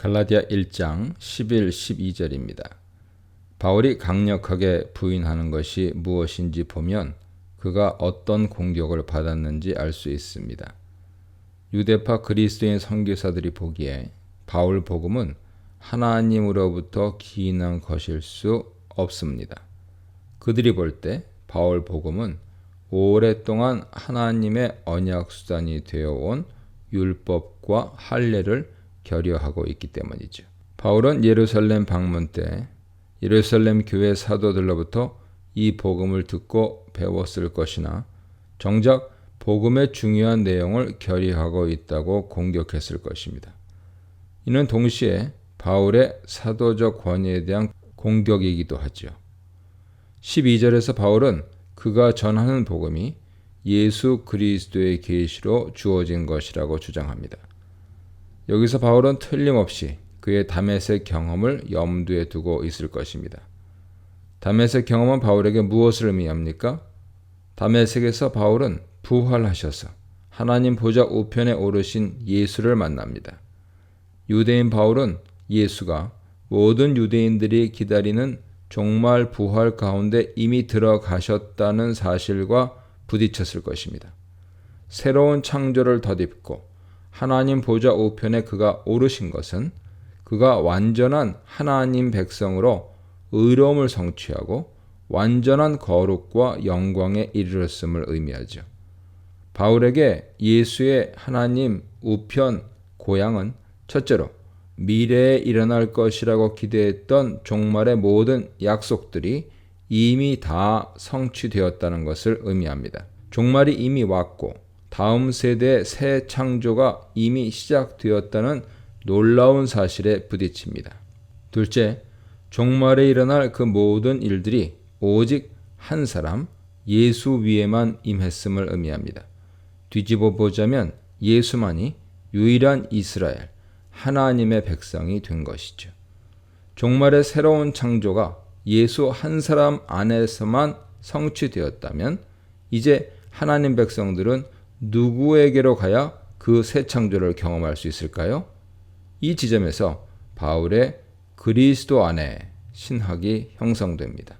갈라디아 1장 11, 12절입니다. 바울이 강력하게 부인하는 것이 무엇인지 보면 그가 어떤 공격을 받았는지 알 수 있습니다. 유대파 그리스도인 선교사들이 보기에 바울 복음은 하나님으로부터 기인한 것일 수 없습니다. 그들이 볼 때 바울 복음은 오랫동안 하나님의 언약 수단이 되어온 율법과 할례를 결여하고 있기 때문이죠. 바울은 예루살렘 방문 때 예루살렘 교회 사도들로부터 이 복음을 듣고 배웠을 것이나 정작 복음의 중요한 내용을 결여하고 있다고 공격했을 것입니다. 이는 동시에 바울의 사도적 권위에 대한 공격이기도 하죠. 12절에서 바울은 그가 전하는 복음이 예수 그리스도의 계시로 주어진 것이라고 주장합니다. 여기서 바울은 틀림없이 그의 다메섹 경험을 염두에 두고 있을 것입니다. 다메섹 경험은 바울에게 무엇을 의미합니까? 다메섹에서 바울은 부활하셔서 하나님 보좌 우편에 오르신 예수를 만납니다. 유대인 바울은 예수가 모든 유대인들이 기다리는 종말 부활 가운데 이미 들어가셨다는 사실과 부딪혔을 것입니다. 새로운 창조를 덧입고 하나님 보좌 우편에 그가 오르신 것은 그가 완전한 하나님 백성으로 의로움을 성취하고 완전한 거룩과 영광에 이르렀음을 의미하죠. 바울에게 예수의 하나님 우편 고향은 첫째로 미래에 일어날 것이라고 기대했던 종말의 모든 약속들이 이미 다 성취되었다는 것을 의미합니다. 종말이 이미 왔고 다음 세대의 새 창조가 이미 시작되었다는 놀라운 사실에 부딪힙니다. 둘째, 종말에 일어날 그 모든 일들이 오직 한 사람, 예수 위에만 임했음을 의미합니다. 뒤집어 보자면 예수만이 유일한 이스라엘, 하나님의 백성이 된 것이죠. 종말의 새로운 창조가 예수 한 사람 안에서만 성취되었다면 이제 하나님 백성들은 누구에게로 가야 그 새 창조를 경험할 수 있을까요? 이 지점에서 바울의 그리스도 안에 신학이 형성됩니다.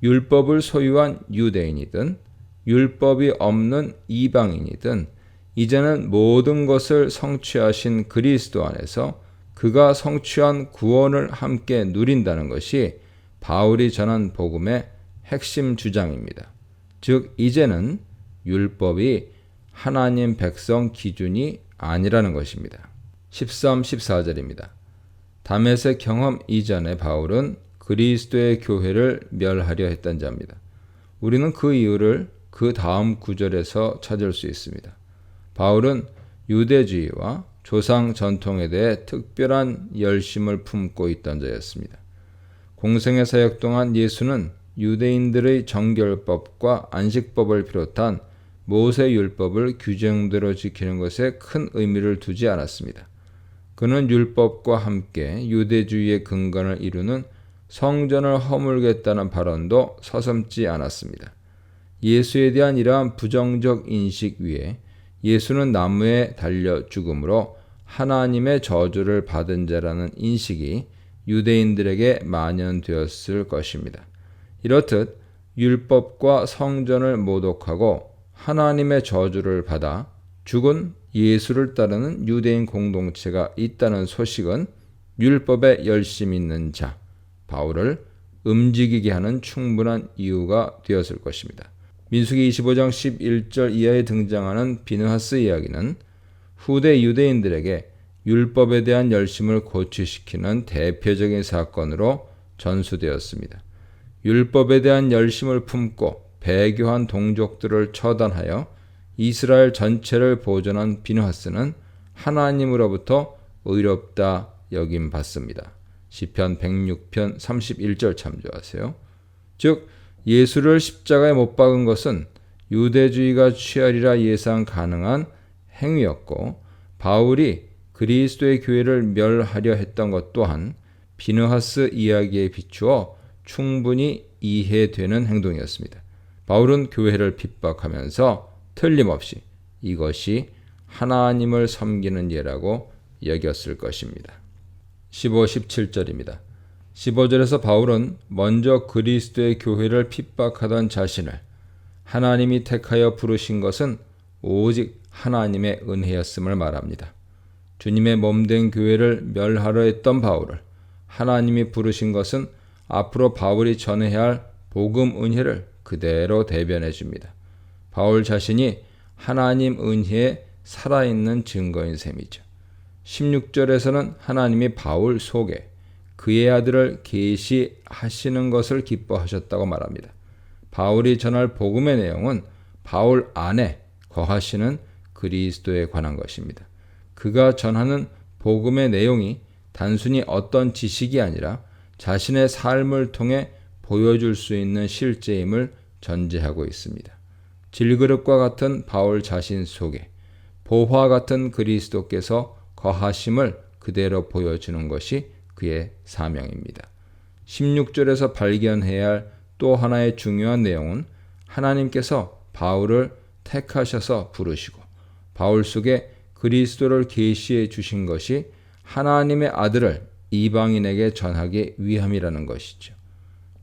율법을 소유한 유대인이든 율법이 없는 이방인이든 이제는 모든 것을 성취하신 그리스도 안에서 그가 성취한 구원을 함께 누린다는 것이 바울이 전한 복음의 핵심 주장입니다. 즉 이제는 율법이 하나님 백성 기준이 아니라는 것입니다. 13, 14절입니다. 다메섹 경험 이전에 바울은 그리스도의 교회를 멸하려 했던 자입니다. 우리는 그 이유를 그 다음 구절에서 찾을 수 있습니다. 바울은 유대주의와 조상 전통에 대해 특별한 열심을 품고 있던 자였습니다. 공생의 사역 동안 예수는 유대인들의 정결법과 안식법을 비롯한 모세율법을 규정대로 지키는 것에 큰 의미를 두지 않았습니다. 그는 율법과 함께 유대주의의 근간을 이루는 성전을 허물겠다는 발언도 서슴지 않았습니다. 예수에 대한 이러한 부정적 인식 위에 예수는 나무에 달려 죽음으로 하나님의 저주를 받은 자라는 인식이 유대인들에게 만연되었을 것입니다. 이렇듯 율법과 성전을 모독하고 하나님의 저주를 받아 죽은 예수를 따르는 유대인 공동체가 있다는 소식은 율법에 열심 있는 자, 바울을 움직이게 하는 충분한 이유가 되었을 것입니다. 민수기 25장 11절 이하에 등장하는 비느하스 이야기는 후대 유대인들에게 율법에 대한 열심을 고취시키는 대표적인 사건으로 전수되었습니다. 율법에 대한 열심을 품고 배교한 동족들을 처단하여 이스라엘 전체를 보존한 비느하스는 하나님으로부터 의롭다 여김 받습니다. 시편 106편 31절 참조하세요. 즉 예수를 십자가에 못 박은 것은 유대주의가 취하리라 예상 가능한 행위였고 바울이 그리스도의 교회를 멸하려 했던 것 또한 비느하스 이야기에 비추어 충분히 이해되는 행동이었습니다. 바울은 교회를 핍박하면서 틀림없이 이것이 하나님을 섬기는 예라고 여겼을 것입니다. 15, 17절입니다. 15절에서 바울은 먼저 그리스도의 교회를 핍박하던 자신을 하나님이 택하여 부르신 것은 오직 하나님의 은혜였음을 말합니다. 주님의 몸된 교회를 멸하려 했던 바울을 하나님이 부르신 것은 앞으로 바울이 전해야 할 복음 은혜를 그대로 대변해 줍니다. 바울 자신이 하나님 은혜의 살아있는 증거인 셈이죠. 16절에서는 하나님이 바울 속에 그의 아들을 계시하시는 것을 기뻐하셨다고 말합니다. 바울이 전할 복음의 내용은 바울 안에 거하시는 그리스도에 관한 것입니다. 그가 전하는 복음의 내용이 단순히 어떤 지식이 아니라 자신의 삶을 통해 보여줄 수 있는 실제임을 전제하고 있습니다. 질그릇과 같은 바울 자신 속에 보화 같은 그리스도께서 거하심을 그대로 보여주는 것이 그의 사명입니다. 16절에서 발견해야 할 또 하나의 중요한 내용은 하나님께서 바울을 택하셔서 부르시고 바울 속에 그리스도를 계시해 주신 것이 하나님의 아들을 이방인에게 전하기 위함이라는 것이죠.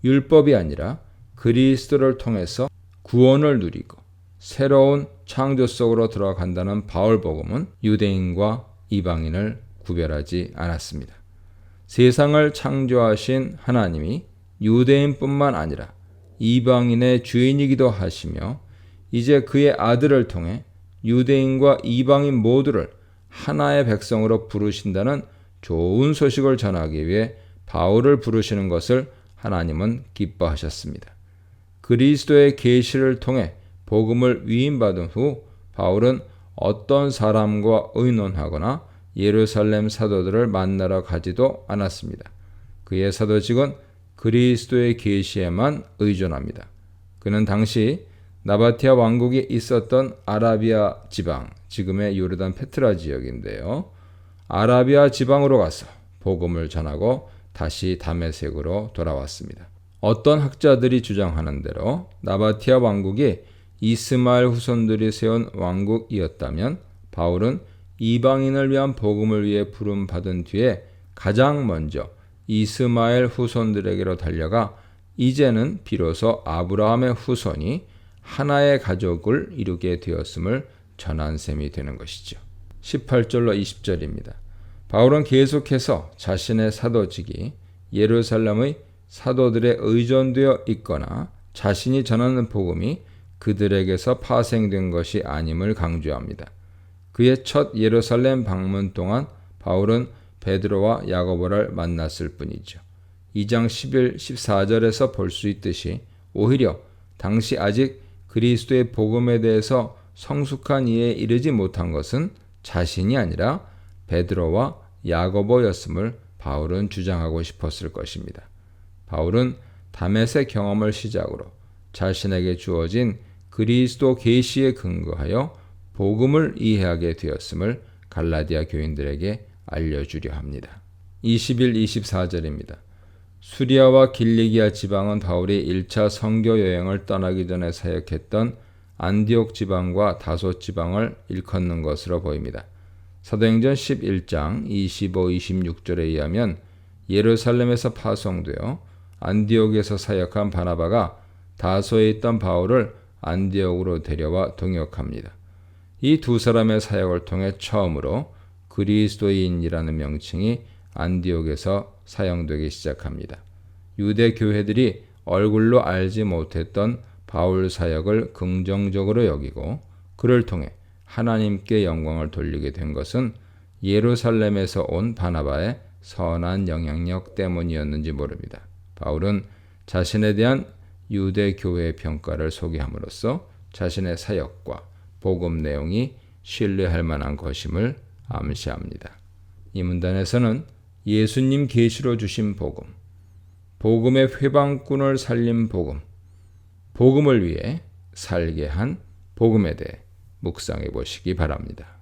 율법이 아니라 그리스도를 통해서 구원을 누리고 새로운 창조 속으로 들어간다는 바울 복음은 유대인과 이방인을 구별하지 않았습니다. 세상을 창조하신 하나님이 유대인뿐만 아니라 이방인의 주인이기도 하시며 이제 그의 아들을 통해 유대인과 이방인 모두를 하나의 백성으로 부르신다는 좋은 소식을 전하기 위해 바울을 부르시는 것을 하나님은 기뻐하셨습니다. 그리스도의 계시를 통해 복음을 위임받은 후 바울은 어떤 사람과 의논하거나 예루살렘 사도들을 만나러 가지도 않았습니다. 그의 사도직은 그리스도의 계시에만 의존합니다. 그는 당시 나바티아 왕국이 있었던 아라비아 지방, 지금의 요르단 페트라 지역인데요. 아라비아 지방으로 가서 복음을 전하고 다시 다메섹으로 돌아왔습니다. 어떤 학자들이 주장하는 대로 나바티아 왕국이 이스마엘 후손들이 세운 왕국이었다면 바울은 이방인을 위한 복음을 위해 부름받은 뒤에 가장 먼저 이스마엘 후손들에게로 달려가 이제는 비로소 아브라함의 후손이 하나의 가족을 이루게 되었음을 전한 셈이 되는 것이죠. 18절로 20절입니다. 바울은 계속해서 자신의 사도직이 예루살렘의 사도들에 의존되어 있거나 자신이 전하는 복음이 그들에게서 파생된 것이 아님을 강조합니다. 그의 첫 예루살렘 방문 동안 바울은 베드로와 야고보를 만났을 뿐이죠. 2장 11, 14절에서 볼 수 있듯이 오히려 당시 아직 그리스도의 복음에 대해서 성숙한 이해에 이르지 못한 것은 자신이 아니라 베드로와 야고보였음을 바울은 주장하고 싶었을 것입니다. 바울은 다메섹 경험을 시작으로 자신에게 주어진 그리스도 계시에 근거하여 복음을 이해하게 되었음을 갈라디아 교인들에게 알려주려 합니다. 21, 24절입니다. 수리아와 길리기아 지방은 바울이 1차 선교 여행을 떠나기 전에 사역했던 안디옥 지방과 다소 지방을 일컫는 것으로 보입니다. 사도행전 11장 25, 26절에 의하면 예루살렘에서 파송되어 안디옥에서 사역한 바나바가 다소에 있던 바울을 안디옥으로 데려와 동역합니다. 이 두 사람의 사역을 통해 처음으로 그리스도인이라는 명칭이 안디옥에서 사용되기 시작합니다. 유대 교회들이 얼굴로 알지 못했던 바울 사역을 긍정적으로 여기고 그를 통해 하나님께 영광을 돌리게 된 것은 예루살렘에서 온 바나바의 선한 영향력 때문이었는지 모릅니다. 바울은 자신에 대한 유대 교회의 평가를 소개함으로써 자신의 사역과 복음 내용이 신뢰할 만한 것임을 암시합니다. 이 문단에서는 예수님 계시로 주신 복음, 복음의 회방꾼을 살린 복음, 복음을 위해 살게 한 복음에 대해 묵상해 보시기 바랍니다.